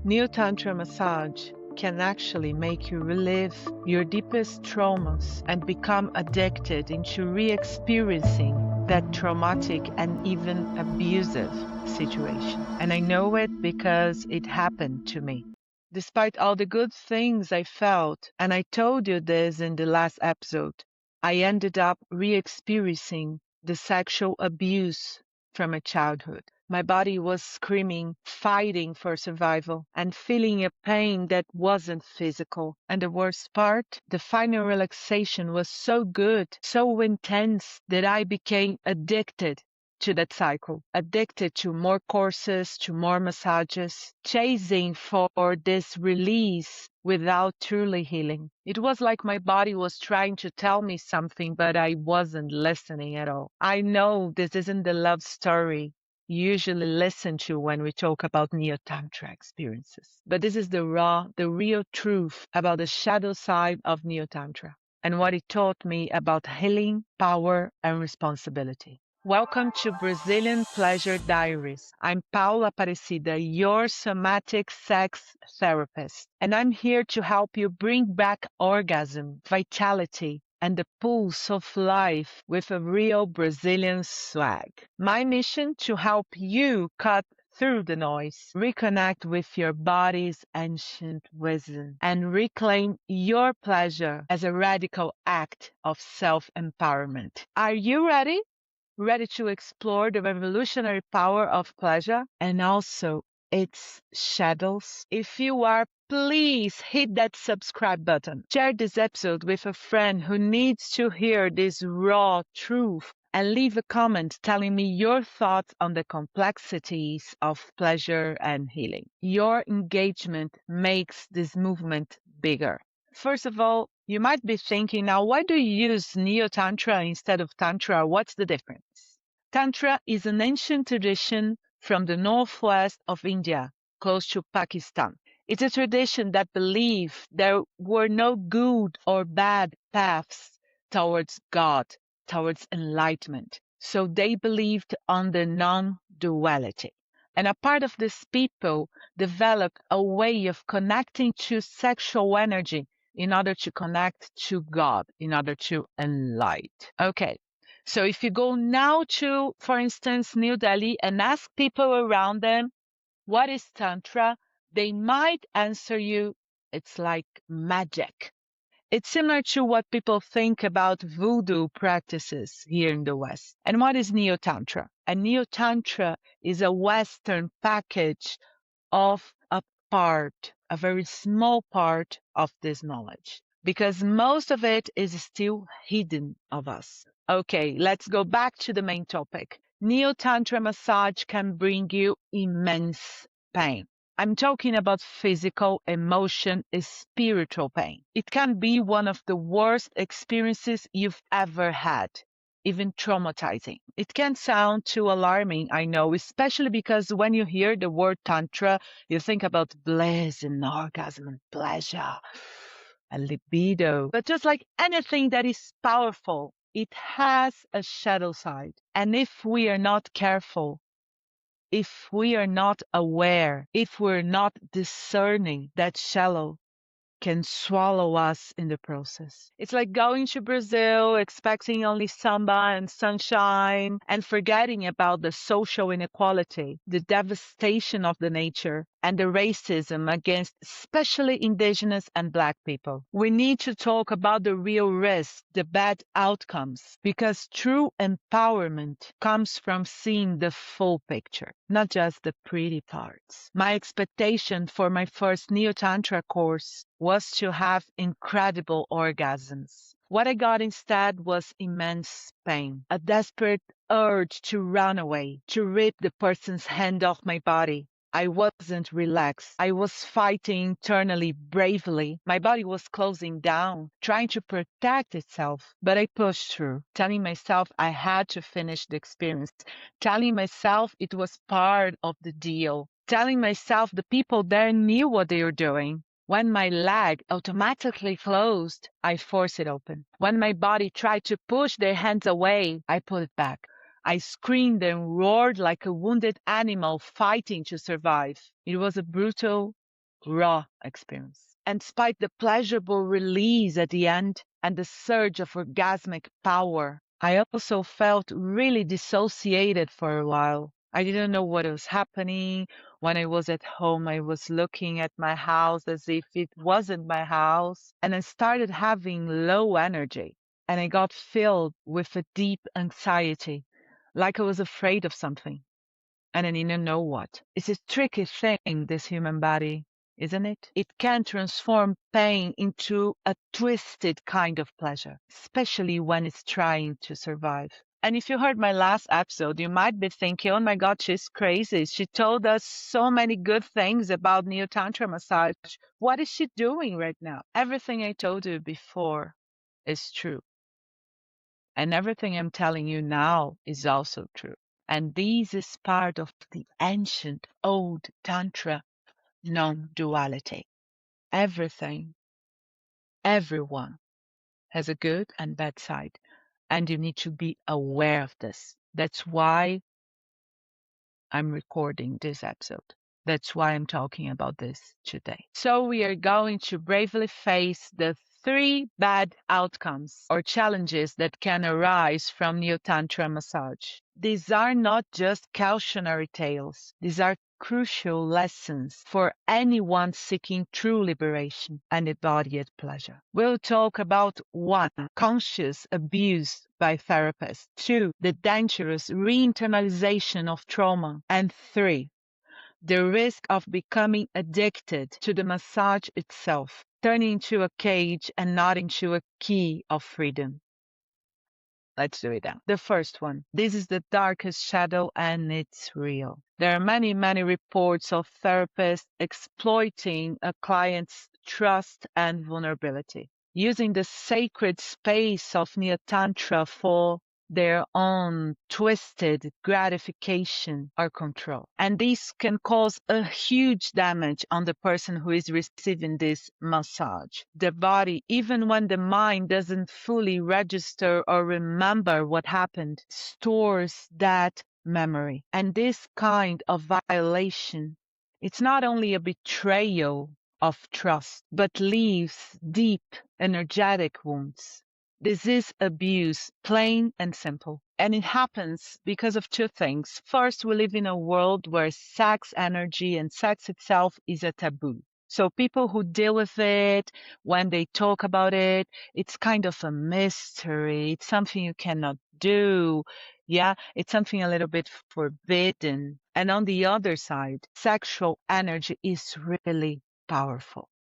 NeoTantra massage can actually make you relive your deepest traumas and become addicted into re-experiencing that traumatic and even abusive situation. And I know it because it happened to me. Despite all the good things I felt, and I told you this in the last episode, I ended up re-experiencing the sexual abuse from my childhood. My body was screaming, fighting for survival, and feeling a pain that wasn't physical. And the worst part, the final relaxation was so good, so intense, that I became addicted to that cycle, addicted to more courses, to more massages, chasing for this release without truly healing. It was like my body was trying to tell me something, but I wasn't listening at all. I know this isn't the love story usually listen to when we talk about NeoTantra experiences. But this is the raw, the real truth about the shadow side of NeoTantra and what it taught me about healing, power, and responsibility. Welcome to Brazilian Pleasure Diaries. I'm Paula Aparecida, your somatic sex therapist, and I'm here to help you bring back orgasm, vitality, and the pulse of life with a real Brazilian swag. My mission to help you cut through the noise, reconnect with your body's ancient wisdom, and reclaim your pleasure as a radical act of self-empowerment. Are you ready? Ready to explore the revolutionary power of pleasure and also its shadows? If you are, please hit that subscribe button. Share this episode with a friend who needs to hear this raw truth and leave a comment telling me your thoughts on the complexities of pleasure and healing. Your engagement makes this movement bigger. First of all, you might be thinking now, why do you use Neo-Tantra instead of Tantra? What's the difference? Tantra is an ancient tradition from the northwest of India, close to Pakistan. It's a tradition that believed there were no good or bad paths towards God, towards enlightenment. So they believed on the non-duality. And a part of these people developed a way of connecting to sexual energy in order to connect to God, in order to enlighten. Okay, so if you go now to, for instance, New Delhi and ask people around them, what is Tantra? They might answer you, it's like magic. It's similar to what people think about voodoo practices here in the West. And what is Neo-Tantra? And Neo-Tantra is a Western package of a part, a very small part of this knowledge, because most of it is still hidden of us. Okay, let's go back to the main topic. Neo-Tantra massage can bring you immense pain. I'm talking about physical, emotion, spiritual pain. It can be one of the worst experiences you've ever had, even traumatizing. It can sound too alarming, I know, especially because when you hear the word Tantra, you think about bliss and orgasm and pleasure and libido. But just like anything that is powerful, it has a shadow side. And if we are not careful, if we are not aware, if we're not discerning, that shallow can swallow us in the process. It's like going to Brazil, expecting only samba and sunshine, and forgetting about the social inequality, the devastation of the nature, and the racism against especially indigenous and Black people. We need to talk about the real risks, the bad outcomes, because true empowerment comes from seeing the full picture, not just the pretty parts. My expectation for my first Neo-Tantra course was to have incredible orgasms. What I got instead was immense pain, a desperate urge to run away, to rip the person's hand off my body. I wasn't relaxed. I was fighting internally bravely. My body was closing down, trying to protect itself. But I pushed through, telling myself I had to finish the experience, telling myself it was part of the deal, telling myself the people there knew what they were doing. When my leg automatically closed, I forced it open. When my body tried to push their hands away, I pulled it back. I screamed and roared like a wounded animal fighting to survive. It was a brutal raw experience. And despite the pleasurable release at the end and the surge of orgasmic power, I also felt really dissociated for a while. I didn't know what was happening. When I was at home, I was looking at my house as if it wasn't my house. And I started having low energy. And I got filled with a deep anxiety, like I was afraid of something and I didn't know what. It's a tricky thing, this human body, isn't it? It can transform pain into a twisted kind of pleasure, especially when it's trying to survive. And if you heard my last episode, you might be thinking, oh my God, she's crazy. She told us so many good things about NeoTantra massage. What is she doing right now? Everything I told you before is true. And everything I'm telling you now is also true. And this is part of the ancient old Tantra non-duality. Everything, everyone has a good and bad side. And you need to be aware of this. That's why I'm recording this episode. That's why I'm talking about this today. So we are going to bravely face the 3 bad outcomes or challenges that can arise from NeoTantra massage. These are not just cautionary tales. These are crucial lessons for anyone seeking true liberation and embodied pleasure. We'll talk about 1. Conscious abuse by therapists. 2. The dangerous re-internalization of trauma. And 3. The risk of becoming addicted to the massage itself, turning into a cage and not into a key of freedom. Let's do it now. The first one. This is the darkest shadow and it's real. There are many, many reports of therapists exploiting a client's trust and vulnerability, using the sacred space of Neotantra for their own twisted gratification or control. And this can cause a huge damage on the person who is receiving this massage. The body, even when the mind doesn't fully register or remember what happened, stores that memory. And this kind of violation, it's not only a betrayal of trust, but leaves deep energetic wounds. This is abuse, plain and simple. And it happens because of 2 things. First, we live in a world where sex energy and sex itself is a taboo. So people who deal with it, when they talk about it, it's kind of a mystery. It's something you cannot do. Yeah, it's something a little bit forbidden. And on the other side, sexual energy is really powerful.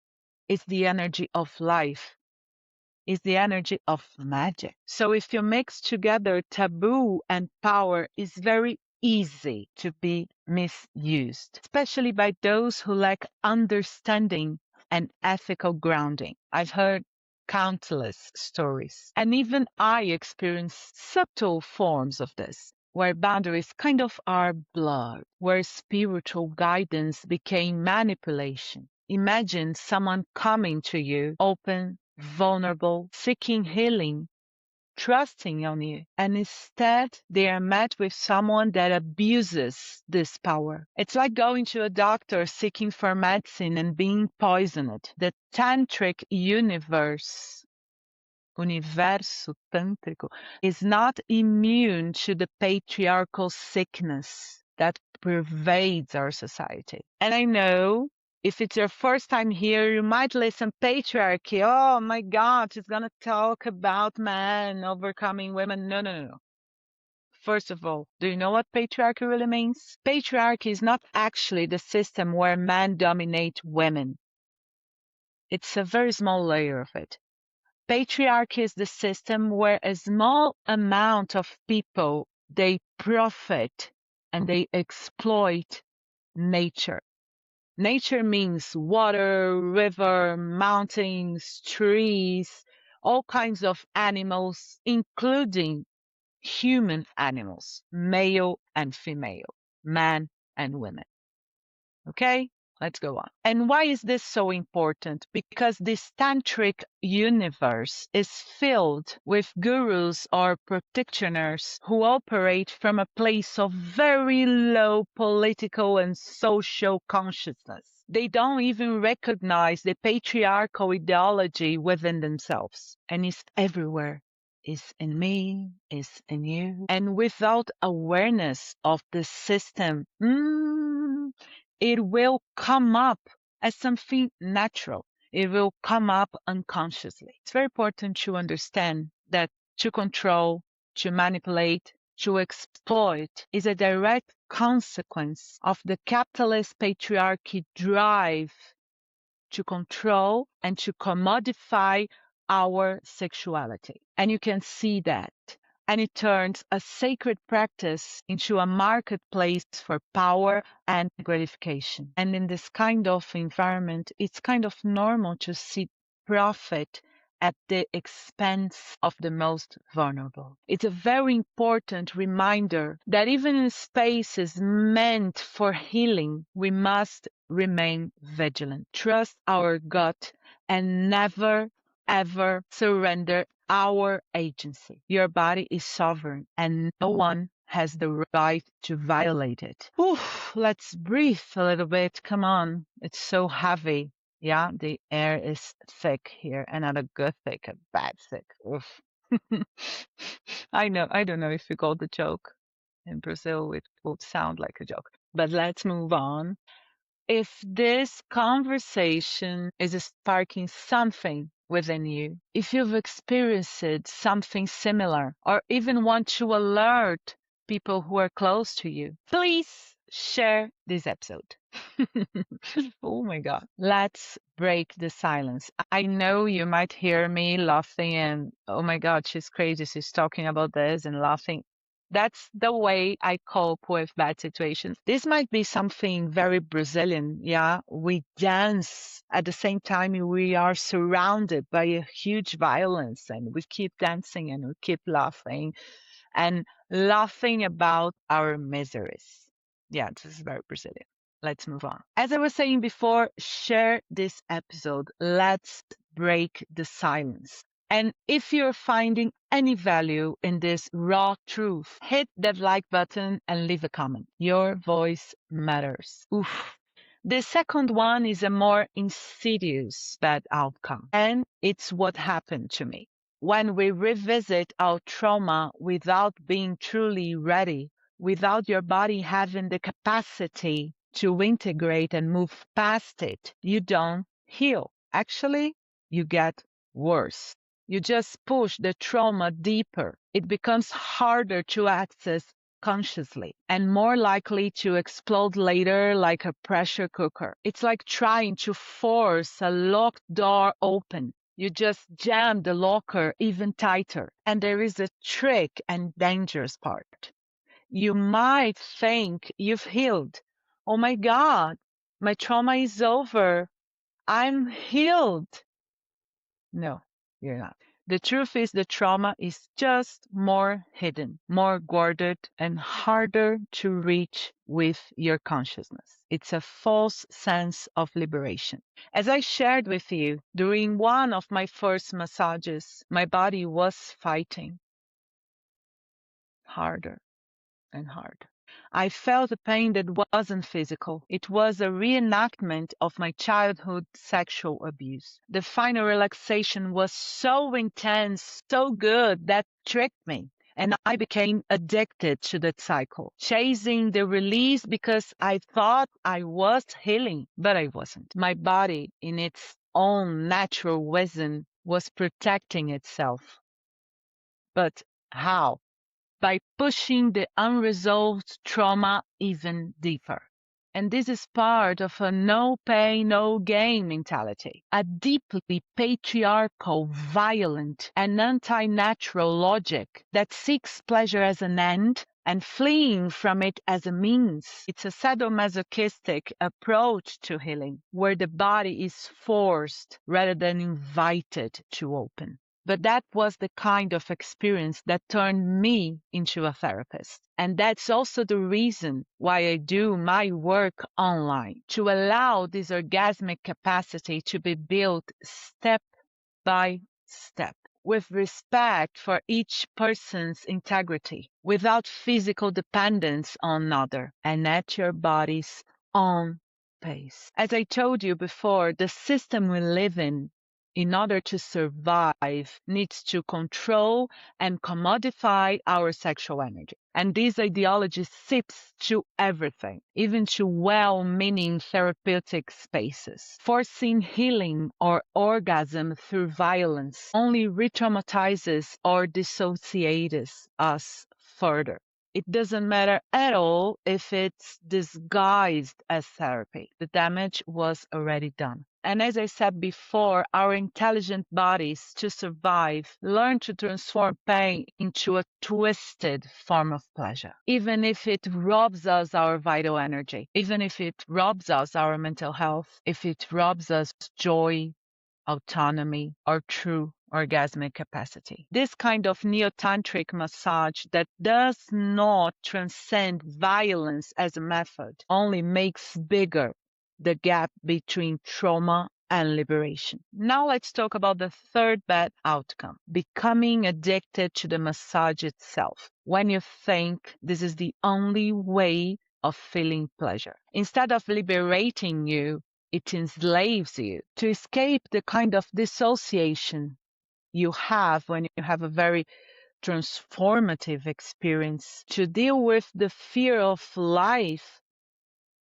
It's the energy of life. Is the energy of magic. So if you mix together taboo and power, it's very easy to be misused, especially by those who lack understanding and ethical grounding. I've heard countless stories, and even I experienced subtle forms of this, where boundaries kind of are blurred, where spiritual guidance became manipulation. Imagine someone coming to you open, vulnerable, seeking healing, trusting on you, and instead they are met with someone that abuses this power. It's like going to a doctor seeking for medicine and being poisoned. The tantric universo tantrico, is not immune to the patriarchal sickness that pervades our society. And I know if it's your first time here, you might listen patriarchy. Oh my God, she's going to talk about men overcoming women. No, no, no, no. First of all, do you know what patriarchy really means? Patriarchy is not actually the system where men dominate women. It's a very small layer of it. Patriarchy is the system where a small amount of people, they profit and they exploit nature. Nature means water, river, mountains, trees, all kinds of animals, including human animals, male and female, men and women. Okay, let's go on. And why is this so important? Because this tantric universe is filled with gurus or practitioners who operate from a place of very low political and social consciousness. They don't even recognize the patriarchal ideology within themselves. And it's everywhere. It's in me, it's in you. And without awareness of the system, it will come up as something natural. It will come up unconsciously. It's very important to understand that to control, to manipulate, to exploit is a direct consequence of the capitalist patriarchy drive to control and to commodify our sexuality. And you can see that. And it turns a sacred practice into a marketplace for power and gratification. And in this kind of environment, it's kind of normal to see profit at the expense of the most vulnerable. It's a very important reminder that even in spaces meant for healing, we must remain vigilant, trust our gut, and never, ever surrender our agency. Your body is sovereign, and no one has the right to violate it. Let's breathe a little bit. Come on. It's so heavy. Yeah, the air is thick here, and not a good thick, a bad thick. Oof. I don't know if you got the joke. In Brazil, it would sound like a joke. But let's move on. If this conversation is sparking something within you, if you've experienced something similar, or even want to alert people who are close to you, please share this episode. Oh my God. Let's break the silence. I know you might hear me laughing and, oh my God, she's crazy. She's talking about this and laughing. That's the way I cope with bad situations. This might be something very Brazilian. Yeah. We dance at the same time we are surrounded by a huge violence and we keep dancing and we keep laughing and laughing about our miseries. Yeah, this is very Brazilian. Let's move on. As I was saying before, share this episode. Let's break the silence. And if you're finding any value in this raw truth, hit that like button and leave a comment. Your voice matters. Oof. The second one is a more insidious bad outcome, and it's what happened to me. When we revisit our trauma without being truly ready, without your body having the capacity to integrate and move past it, you don't heal. Actually, you get worse. You just push the trauma deeper. It becomes harder to access consciously and more likely to explode later like a pressure cooker. It's like trying to force a locked door open. You just jam the locker even tighter. And there is a trick and dangerous part. You might think you've healed. Oh my God, my trauma is over. I'm healed. No, you're not. The truth is the trauma is just more hidden, more guarded, and harder to reach with your consciousness. It's a false sense of liberation. As I shared with you, during one of my first massages, my body was fighting harder and harder. I felt a pain that wasn't physical. It was a reenactment of my childhood sexual abuse. The final relaxation was so intense, so good that tricked me. And I became addicted to that cycle, chasing the release because I thought I was healing, but I wasn't. My body, in its own natural wisdom, was protecting itself. But how? By pushing the unresolved trauma even deeper. And this is part of a no pain, no gain mentality, a deeply patriarchal, violent, and anti-natural logic that seeks pleasure as an end and fleeing from it as a means. It's a sadomasochistic approach to healing, where the body is forced rather than invited to open. But that was the kind of experience that turned me into a therapist. And that's also the reason why I do my work online, to allow this orgasmic capacity to be built step by step, with respect for each person's integrity, without physical dependence on another, and at your body's own pace. As I told you before, the system we live in order to survive, needs to control and commodify our sexual energy. And this ideology seeps to everything, even to well-meaning therapeutic spaces. Forcing healing or orgasm through violence only re-traumatizes or dissociates us further. It doesn't matter at all if it's disguised as therapy. The damage was already done. And as I said before, our intelligent bodies, to survive, learn to transform pain into a twisted form of pleasure. Even if it robs us our vital energy, even if it robs us our mental health, if it robs us joy, autonomy, or true orgasmic capacity. This kind of neotantric massage that does not transcend violence as a method only makes bigger the gap between trauma and liberation. Now let's talk about the third bad outcome, becoming addicted to the massage itself. When you think this is the only way of feeling pleasure. Instead of liberating you, it enslaves you to escape the kind of dissociation you have when you have a very transformative experience, to deal with the fear of life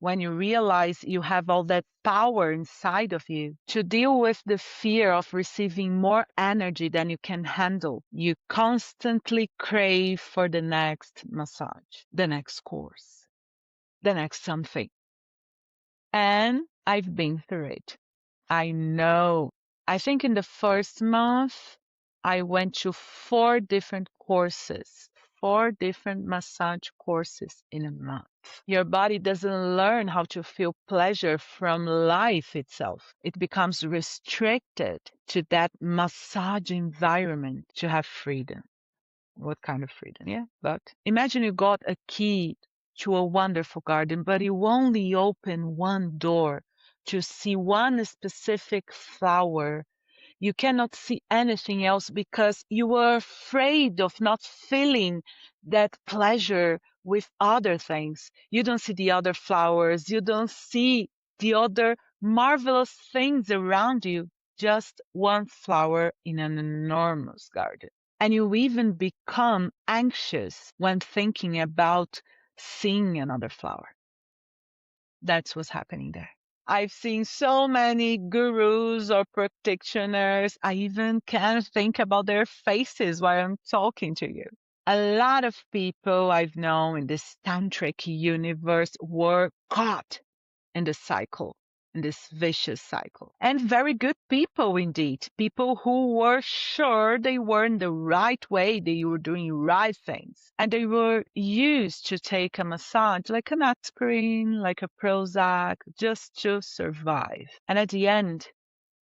when you realize you have all that power inside of you, to deal with the fear of receiving more energy than you can handle. You constantly crave for the next massage, the next course, the next something. And I've been through it. I know. I think in the first month, I went to 4 different courses, 4 different massage courses in a month. Your body doesn't learn how to feel pleasure from life itself. It becomes restricted to that massage environment to have freedom. What kind of freedom? Yeah. But imagine you got a key to a wonderful garden, but you only open one door to see one specific flower. You cannot see anything else because you are afraid of not feeling that pleasure with other things. You don't see the other flowers. You don't see the other marvelous things around you. Just one flower in an enormous garden. And you even become anxious when thinking about seeing another flower. That's what's happening there. I've seen so many gurus or practitioners. I even can't think about their faces while I'm talking to you. A lot of people I've known in this tantric universe were caught in the cycle, in this vicious cycle. And very good people indeed. People who were sure they were in the right way, they were doing right things. And they were used to take a massage like an aspirin, like a Prozac, just to survive. And at the end,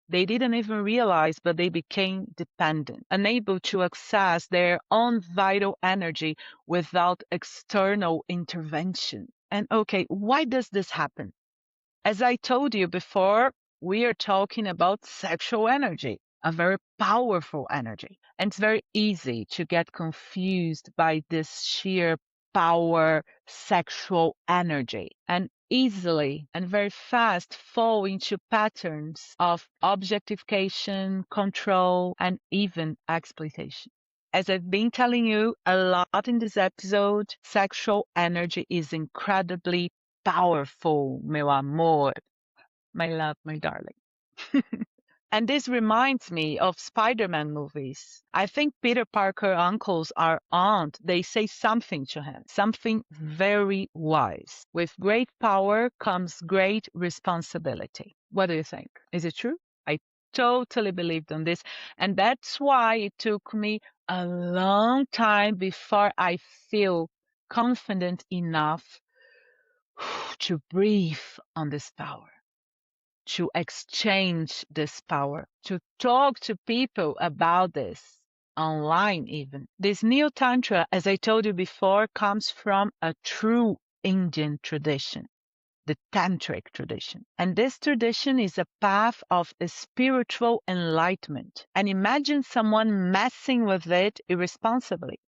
they didn't even realize, but they became dependent, unable to access their own vital energy without external intervention. And okay, why does this happen? As I told you before, we are talking about sexual energy, a very powerful energy. And it's very easy to get confused by this sheer power sexual energy and easily and very fast fall into patterns of objectification, control, and even exploitation. As I've been telling you a lot in this episode, sexual energy is incredibly powerful, meu amor, my love, my darling. And this reminds me of Spider-Man movies. I think Peter Parker uncles are aunt. They say something to him, something very wise. With great power comes great responsibility. What do you think? Is it true? I totally believed in this. And that's why it took me a long time before I feel confident enough to breathe on this power, to exchange this power, to talk to people about this online even. This NeoTantra, as I told you before, comes from a true Indian tradition, the tantric tradition. And this tradition is a path of a spiritual enlightenment. And imagine someone messing with it irresponsibly.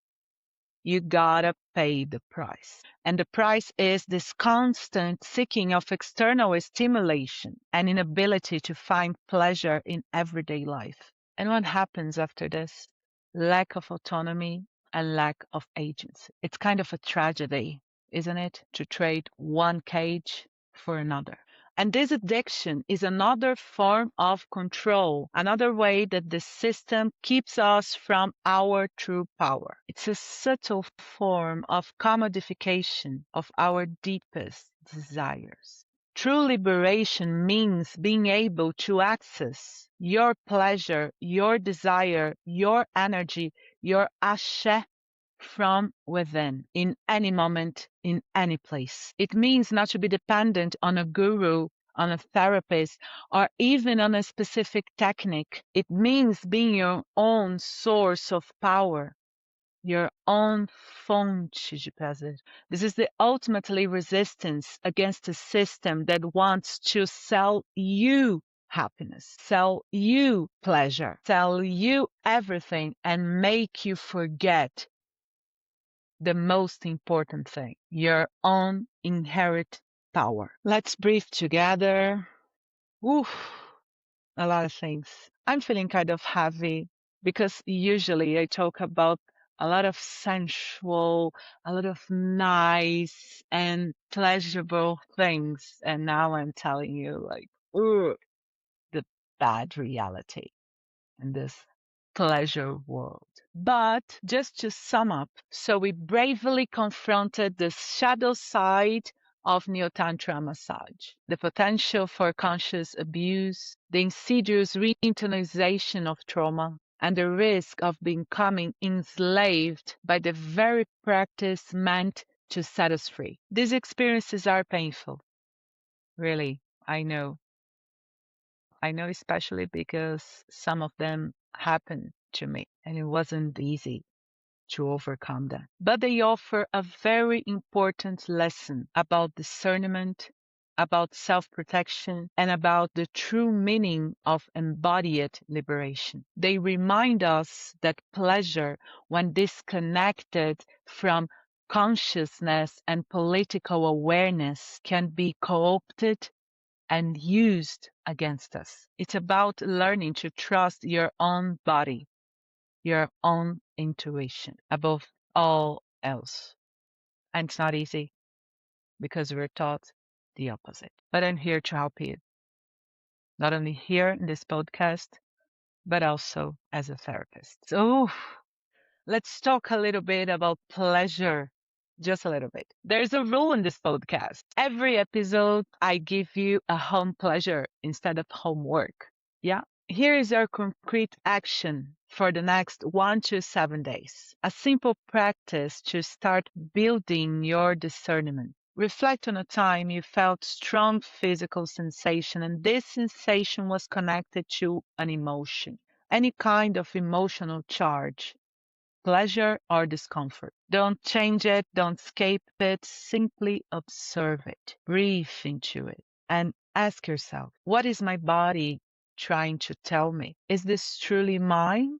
you gotta pay the price. And the price is this constant seeking of external stimulation and inability to find pleasure in everyday life. And what happens after this? Lack of autonomy and lack of agency. It's kind of a tragedy, isn't it? To trade one cage for another. And this addiction is another form of control, another way that the system keeps us from our true power. It's a subtle form of commodification of our deepest desires. True liberation means being able to access your pleasure, your desire, your energy, your ashe from within in any moment, in any place. It means not to be dependent on a guru, on a therapist, or even on a specific technique. It means being your own source of power, your own fonte de prazer. This is the ultimately resistance against a system that wants to sell you happiness, sell you pleasure, sell you everything, and make you forget the most important thing, your own inherent power. Let's breathe together. Oof, a lot of things. I'm feeling kind of heavy because usually I talk about a lot of sensual, a lot of nice and pleasurable things. And now I'm telling you, like, ooh, the bad reality in this pleasure world. But just to sum up, so we bravely confronted the shadow side of NeoTantra massage, the potential for conscious abuse, the insidious re-internalization of trauma, and the risk of becoming enslaved by the very practice meant to set us free. These experiences are painful. Really, I know. I know, especially because some of them happened to me and it wasn't easy to overcome them. But they offer a very important lesson about discernment, about self protection, and about the true meaning of embodied liberation. They remind us that pleasure, when disconnected from consciousness and political awareness, can be co opted and used against us. It's about learning to trust your own body, your own intuition above all else. And it's not easy because we're taught the opposite. But I'm here to help you, not only here in this podcast, but also as a therapist. So let's talk a little bit about pleasure. Just a little bit. There's a rule in this podcast. Every episode, I give you a home pleasure instead of homework. Yeah. Here is our concrete action for the next 1 to 7 days. A simple practice to start building your discernment. Reflect on a time you felt strong physical sensation, and this sensation was connected to an emotion, any kind of emotional charge, pleasure or discomfort. Don't change it, don't escape it, simply observe it, breathe into it, and ask yourself, what is my body trying to tell me? Is this truly mine?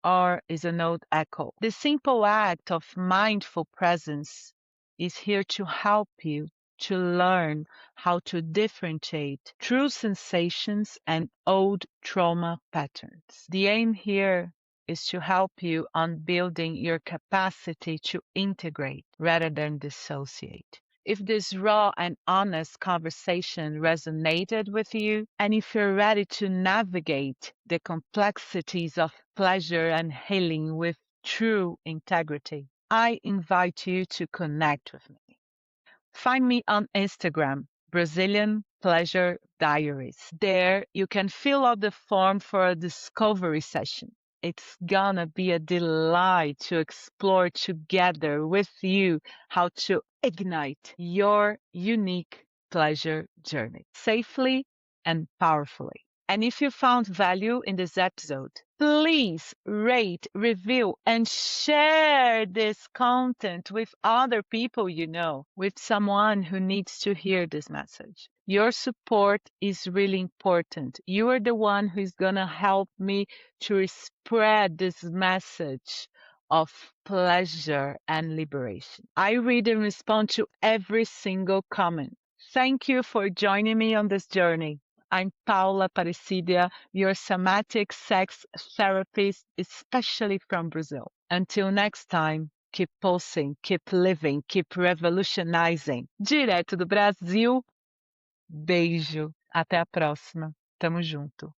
Or is a note echo? The simple act of mindful presence is here to help you to learn how to differentiate true sensations and old trauma patterns. The aim here is to help you on building your capacity to integrate rather than dissociate. If this raw and honest conversation resonated with you, and if you're ready to navigate the complexities of pleasure and healing with true integrity, I invite you to connect with me. Find me on Instagram, Brazilian Pleasure Diaries. There you can fill out the form for a discovery session. It's gonna be a delight to explore together with you how to ignite your unique pleasure journey safely and powerfully. And if you found value in this episode, please rate, review, and share this content with other people you know, with someone who needs to hear this message. Your support is really important. You are the one who's going to help me to spread this message of pleasure and liberation. I read and respond to every single comment. Thank you for joining me on this journey. I'm Paula Aparecida, your somatic sex therapist, especially from Brazil. Until next time, keep pulsing, keep living, keep revolutionizing. Direto do Brasil, beijo. Até a próxima. Tamo junto.